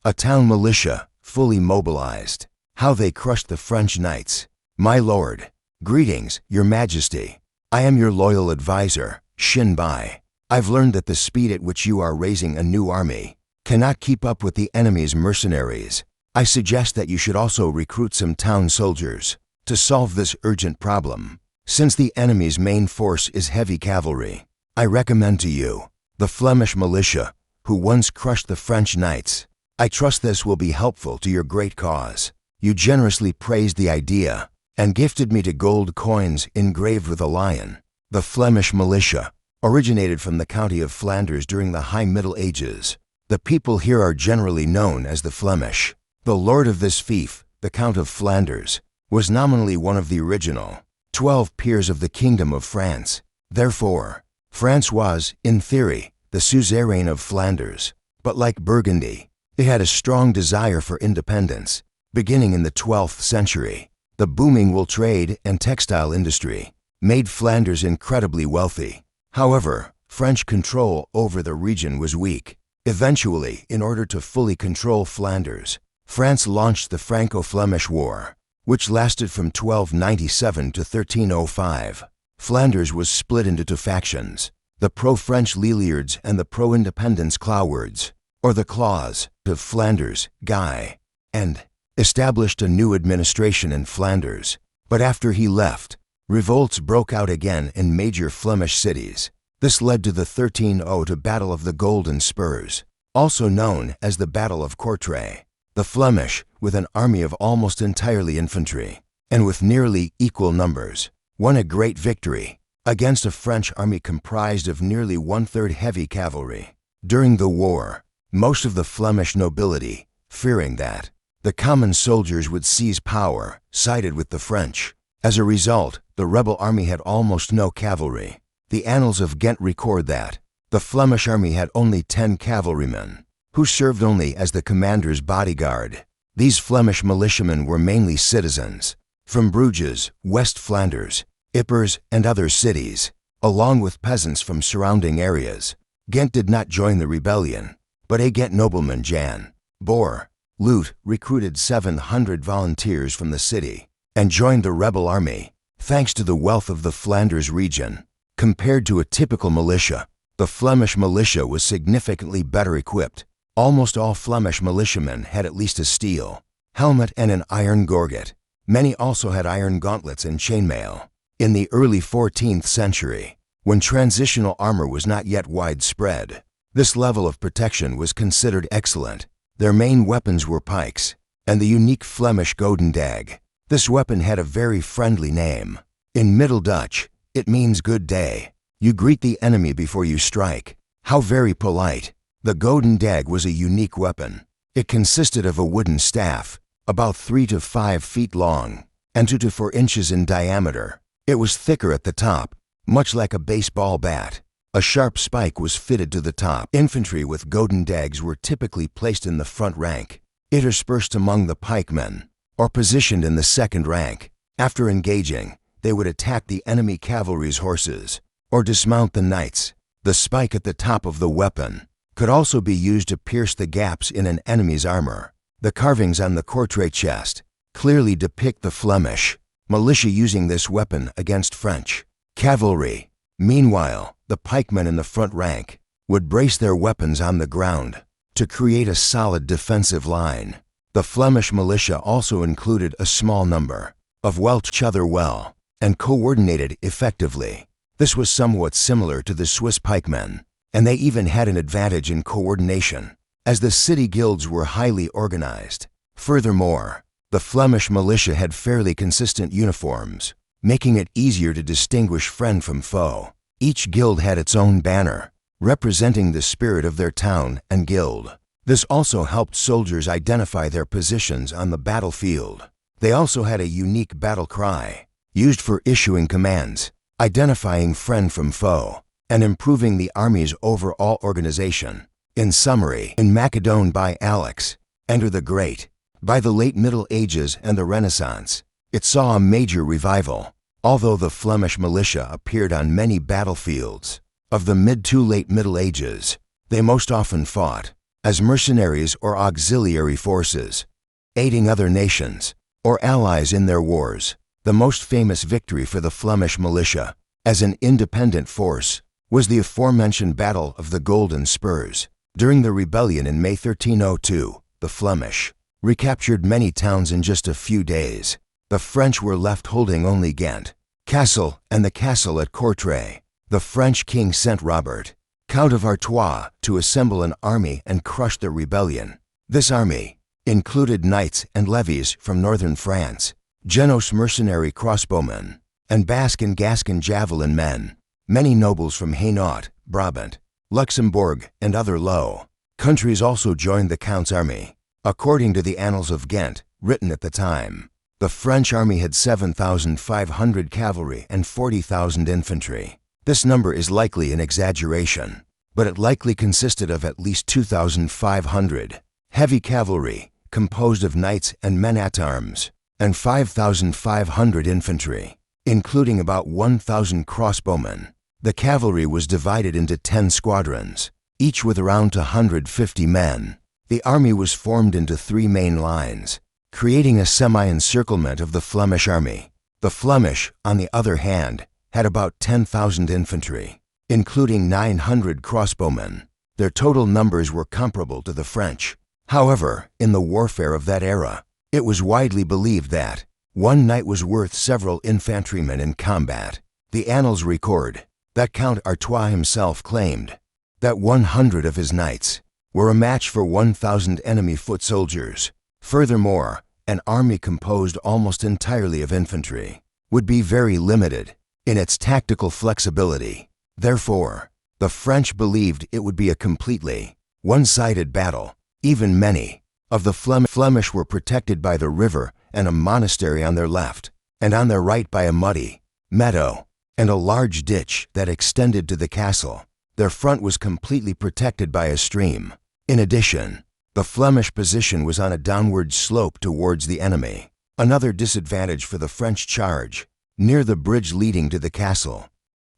A town militia, fully mobilized. How they crushed the French knights. My lord. Greetings, your majesty. I am your loyal advisor, Shin Bai. I've learned that the speed at which you are raising a new army cannot keep up with the enemy's mercenaries. I suggest that you should also recruit some town soldiers to solve this urgent problem. Since the enemy's main force is heavy cavalry, I recommend to you the Flemish Militia, who once crushed the French knights. I trust this will be helpful to your great cause. You generously praised the idea and gifted me to gold coins engraved with a lion. The Flemish Militia originated from the county of Flanders during the High Middle Ages. The people here are generally known as the Flemish. The lord of this fief, the Count of Flanders, was nominally one of the original 12 peers of the Kingdom of France. Therefore, France was, in theory, the suzerain of Flanders. But like Burgundy, it had a strong desire for independence. Beginning in the 12th century, the booming wool trade and textile industry made Flanders incredibly wealthy. However, French control over the region was weak. Eventually, in order to fully control Flanders, France launched the Franco-Flemish War, which lasted from 1297 to 1305. Flanders was split into two factions, the pro-French Lilliards and the pro-independence Clowards, or the Claws of Flanders, Guy, and established a new administration in Flanders. But after he left, revolts broke out again in major Flemish cities. This led to the 1302 Battle of the Golden Spurs, also known as the Battle of Courtrai. The Flemish, with an army of almost entirely infantry, and with nearly equal numbers, won a great victory against a French army comprised of nearly one-third heavy cavalry. During the war, most of the Flemish nobility, fearing that the common soldiers would seize power, sided with the French. As a result, the rebel army had almost no cavalry. The Annals of Ghent record that the Flemish army had only 10 cavalrymen, who served only as the commander's bodyguard. These Flemish militiamen were mainly citizens from Bruges, West Flanders, Ypres, and other cities, along with peasants from surrounding areas. Ghent did not join the rebellion, but a Ghent nobleman, Jan Boer Loot, recruited 700 volunteers from the city and joined the rebel army. Thanks to the wealth of the Flanders region, compared to a typical militia, the Flemish militia was significantly better equipped. Almost all Flemish militiamen had at least a steel helmet and an iron gorget. Many also had iron gauntlets and chainmail. In the early 14th century, when transitional armor was not yet widespread, this level of protection was considered excellent. Their main weapons were pikes and the unique Flemish Goedendag. This weapon had a very friendly name. In Middle Dutch, it means good day. You greet the enemy before you strike. How very polite. The Goedendag was a unique weapon. It consisted of a wooden staff, about 3 to 5 feet long, and 2 to 4 inches in diameter. It was thicker at the top, much like a baseball bat. A sharp spike was fitted to the top. Infantry with Goedendags were typically placed in the front rank, interspersed among the pikemen, or positioned in the second rank. After engaging, they would attack the enemy cavalry's horses, or dismount the knights. The spike at the top of the weapon could also be used to pierce the gaps in an enemy's armor. The carvings on the courtrai chest clearly depict the Flemish militia using this weapon against French cavalry. Meanwhile, the pikemen in the front rank would brace their weapons on the ground to create a solid defensive line. The Flemish militia also included a small number of each other well and coordinated effectively. This was somewhat similar to the Swiss pikemen, and they even had an advantage in coordination, as the city guilds were highly organized. Furthermore, the Flemish militia had fairly consistent uniforms, making it easier to distinguish friend from foe. Each guild had its own banner, representing the spirit of their town and guild. This also helped soldiers identify their positions on the battlefield. They also had a unique battle cry, used for issuing commands, identifying friend from foe, and improving the army's overall organization. In summary, in Macedon by Alexander the Great, by the late Middle Ages and the Renaissance, it saw a major revival. Although the Flemish militia appeared on many battlefields of the mid to late Middle Ages, they most often fought as mercenaries or auxiliary forces, aiding other nations or allies in their wars. The most famous victory for the Flemish militia, as an independent force, was the aforementioned Battle of the Golden Spurs. During the rebellion in May 1302, the Flemish recaptured many towns in just a few days. The French were left holding only Ghent Castle and the castle at Courtrai. The French king sent Robert, Count of Artois, to assemble an army and crush the rebellion. This army included knights and levies from northern France, Genoese mercenary crossbowmen, and Basque and Gascon javelin men, many nobles from Hainaut, Brabant, Luxembourg, and other Low countries also joined the Count's army. According to the Annals of Ghent, written at the time, the French army had 7,500 cavalry and 40,000 infantry. This number is likely an exaggeration, but it likely consisted of at least 2,500 heavy cavalry, composed of knights and men-at-arms, and 5,500 infantry, including about 1,000 crossbowmen. The cavalry was divided into 10 squadrons, each with around 150 men. The army was formed into 3 main lines, creating a semi-encirclement of the Flemish army. The Flemish, on the other hand, had about 10,000 infantry, including 900 crossbowmen. Their total numbers were comparable to the French. However, in the warfare of that era, it was widely believed that one knight was worth several infantrymen in combat. The annals record that Count Artois himself claimed that 100 of his knights were a match for 1,000 enemy foot soldiers. Furthermore, an army composed almost entirely of infantry would be very limited in its tactical flexibility. Therefore, the French believed it would be a completely one-sided battle. Even many of the Flemish were protected by the river and a monastery on their left, and on their right by a muddy meadow and a large ditch that extended to the castle. Their front was completely protected by a stream. In addition, the Flemish position was on a downward slope towards the enemy. Another disadvantage for the French charge, near the bridge leading to the castle,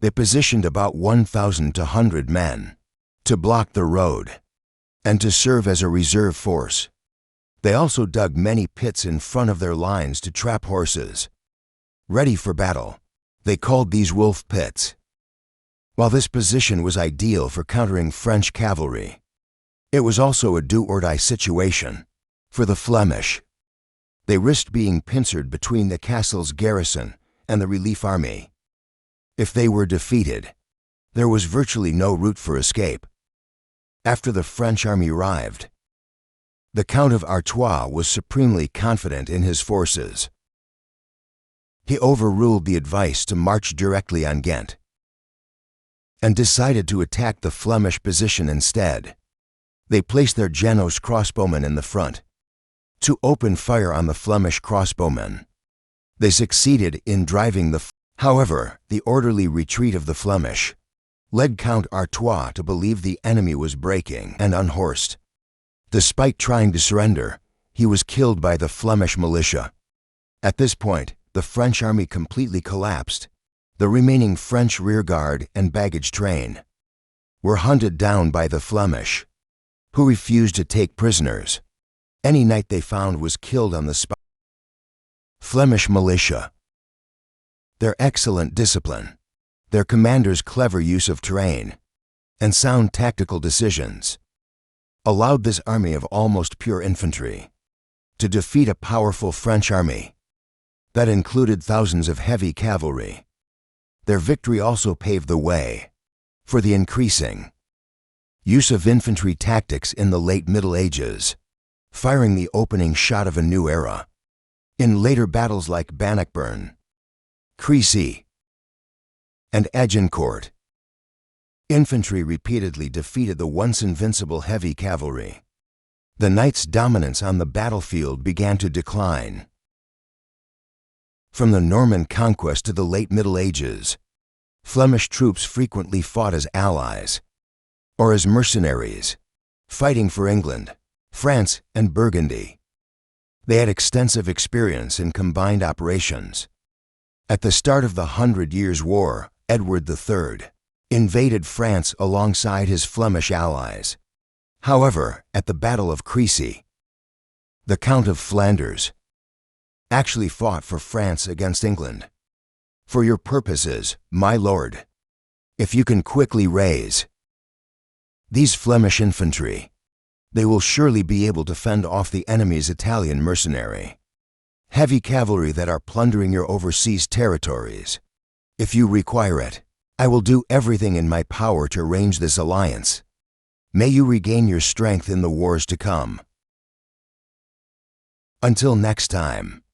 they positioned about 1,200 men to block the road and to serve as a reserve force. They also dug many pits in front of their lines to trap horses, ready for battle. They called these wolf pits. While this position was ideal for countering French cavalry, it was also a do-or-die situation for the Flemish. They risked being pincered between the castle's garrison and the relief army. If they were defeated, there was virtually no route for escape. After the French army arrived, the Count of Artois was supremely confident in his forces. He overruled the advice to march directly on Ghent and decided to attack the Flemish position instead. They placed their Genoese crossbowmen in the front to open fire on the Flemish crossbowmen. They succeeded in driving However, the orderly retreat of the Flemish led Count Artois to believe the enemy was breaking and unhorsed. Despite trying to surrender, he was killed by the Flemish militia. At this point, the French army completely collapsed. The remaining French rearguard and baggage train were hunted down by the Flemish, who refused to take prisoners. Any knight they found was killed on the spot. Flemish militia. Their excellent discipline, their commander's clever use of terrain, and sound tactical decisions allowed this army of almost pure infantry to defeat a powerful French army that included thousands of heavy cavalry. Their victory also paved the way for the increasing use of infantry tactics in the late Middle Ages, firing the opening shot of a new era. In later battles like Bannockburn, Crécy, and Agincourt, infantry repeatedly defeated the once invincible heavy cavalry. The knights' dominance on the battlefield began to decline. From the Norman conquest to the late Middle Ages, Flemish troops frequently fought as allies or as mercenaries, fighting for England, France, and Burgundy. They had extensive experience in combined operations. At the start of the 100 Years' War, Edward III invaded France alongside his Flemish allies. However, at the Battle of Crécy, the Count of Flanders actually fought for France against England. For your purposes, my lord, if you can quickly raise these Flemish infantry, they will surely be able to fend off the enemy's Italian mercenary heavy cavalry that are plundering your overseas territories. If you require it, I will do everything in my power to arrange this alliance. May you regain your strength in the wars to come. Until next time.